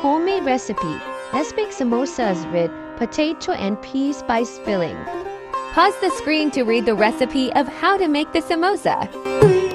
homemade recipe. Let's make samosas with potato and pea spice filling. Pause the screen to read the recipe of how to make the samosa.